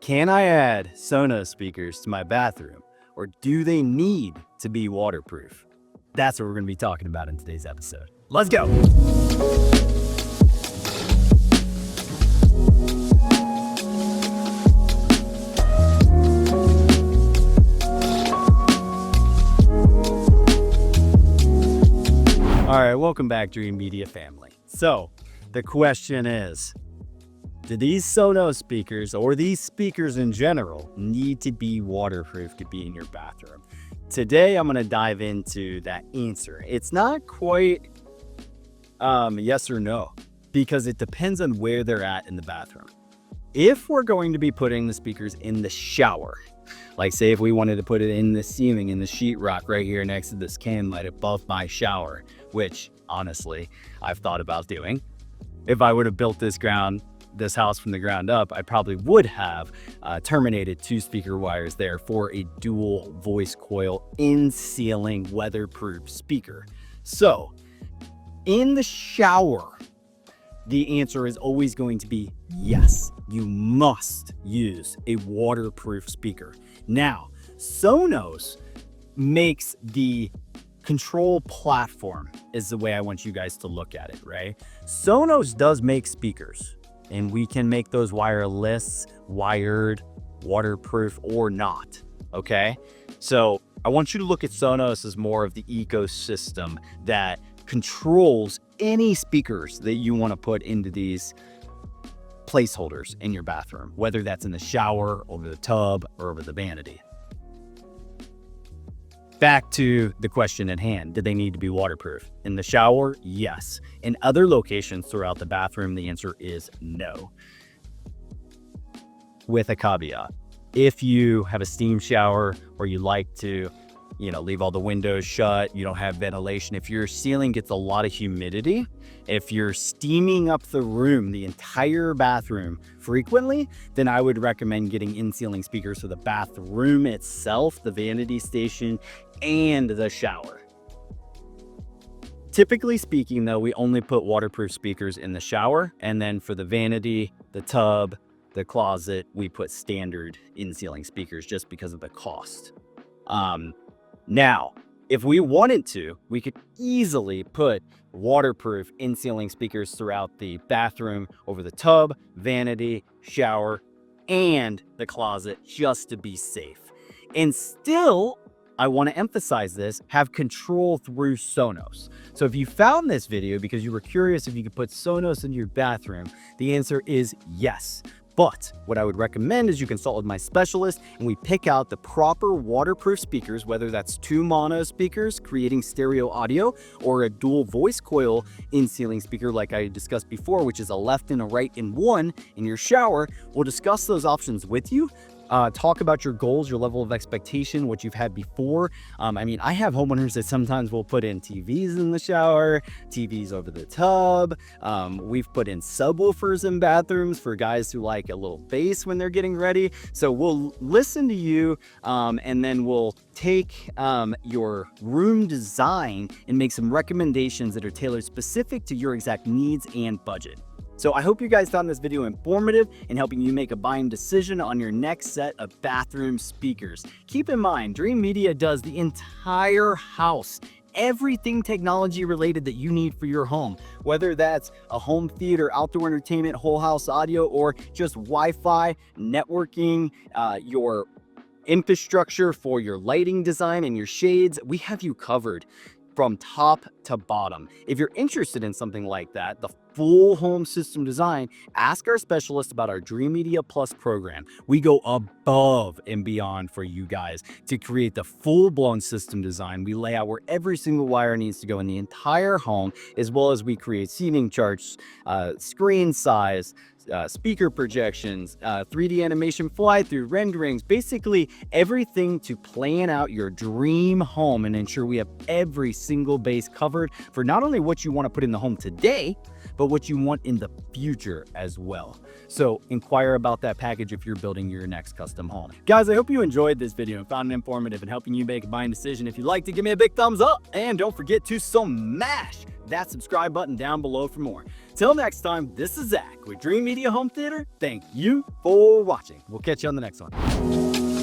Can I add Sonos speakers to my bathroom, or do they need to be waterproof? That's what we're going to be talking about in today's episode. Let's go. All right, welcome back, Dreamedia family. So the question is, do these Sonos speakers, or these speakers in general, need to be waterproof to be in your bathroom? Today, I'm going to dive into that answer. It's not quite yes or no, because it depends on where they're at in the bathroom. If we're going to be putting the speakers in the shower, like say if we wanted to put it in the ceiling, in the sheetrock right here next to this can light above my shower, which honestly, I've thought about doing. If I would have built this house from the ground up, I probably would have terminated 2 speaker wires there for a dual voice coil in-ceiling weatherproof speaker. So in the shower, the answer is always going to be yes. You must use a waterproof speaker. Now, Sonos makes the control platform is the way I want you guys to look at it, right? Sonos does make speakers, and we can make those wireless, wired, waterproof, or not, okay? So I want you to look at Sonos as more of the ecosystem that controls any speakers that you want to put into these placeholders in your bathroom, whether that's in the shower, over the tub, or over the vanity. Back to the question at hand, do they need to be waterproof? In the shower, yes. In other locations throughout the bathroom, the answer is no. With a caveat. If you have a steam shower or you like to, leave all the windows shut, you don't have ventilation, if your ceiling gets a lot of humidity, if you're steaming up the room, the entire bathroom frequently, then I would recommend getting in-ceiling speakers for the bathroom itself, the vanity station, and the shower. Typically speaking, though, we only put waterproof speakers in the shower, and then for the vanity, the tub, the closet, we put standard in-ceiling speakers just because of the cost. Now, if we wanted to, we could easily put waterproof in-ceiling speakers throughout the bathroom, over the tub, vanity, shower, and the closet just to be safe. And still, I want to emphasize this, have control through Sonos. So if you found this video because you were curious if you could put Sonos in your bathroom, the answer is yes. But what I would recommend is you consult with my specialist and we pick out the proper waterproof speakers, whether that's 2 mono speakers creating stereo audio or a dual voice coil in-ceiling speaker like I discussed before, which is a left and a right in one in your shower. We'll discuss those options with you. Talk about your goals, your level of expectation, what you've had before. I have homeowners that sometimes will put in TVs in the shower, TVs over the tub. We've put in subwoofers in bathrooms for guys who like a little bass when they're getting ready. So we'll listen to you, and then we'll take your room design and make some recommendations that are tailored specific to your exact needs and budget. So I hope you guys found this video informative in helping you make a buying decision on your next set of bathroom speakers. Keep in mind, Dreamedia does the entire house, everything technology related that you need for your home, whether that's a home theater, outdoor entertainment, whole house audio, or just Wi-Fi, networking, your infrastructure for your lighting design and your shades. We have you covered from top to bottom. If you're interested in something like that, the full home system design, ask our specialist about our Dreamedia Plus program. We go above and beyond for you guys to create the full-blown system design. We lay out where every single wire needs to go in the entire home, as well as we create seating charts, screen size, speaker projections, 3D animation fly-through, renderings, basically everything to plan out your dream home and ensure we have every single base covered for not only what you want to put in the home today, but what you want in the future as well. So inquire about that package if you're building your next custom home. Guys, I hope you enjoyed this video and found it informative and helping you make a buying decision. If you liked it, give me a big thumbs up, and don't forget to smash that subscribe button down below for more. Till next time, this is Zach with Dreamedia Home Theater. Thank you for watching. We'll catch you on the next one.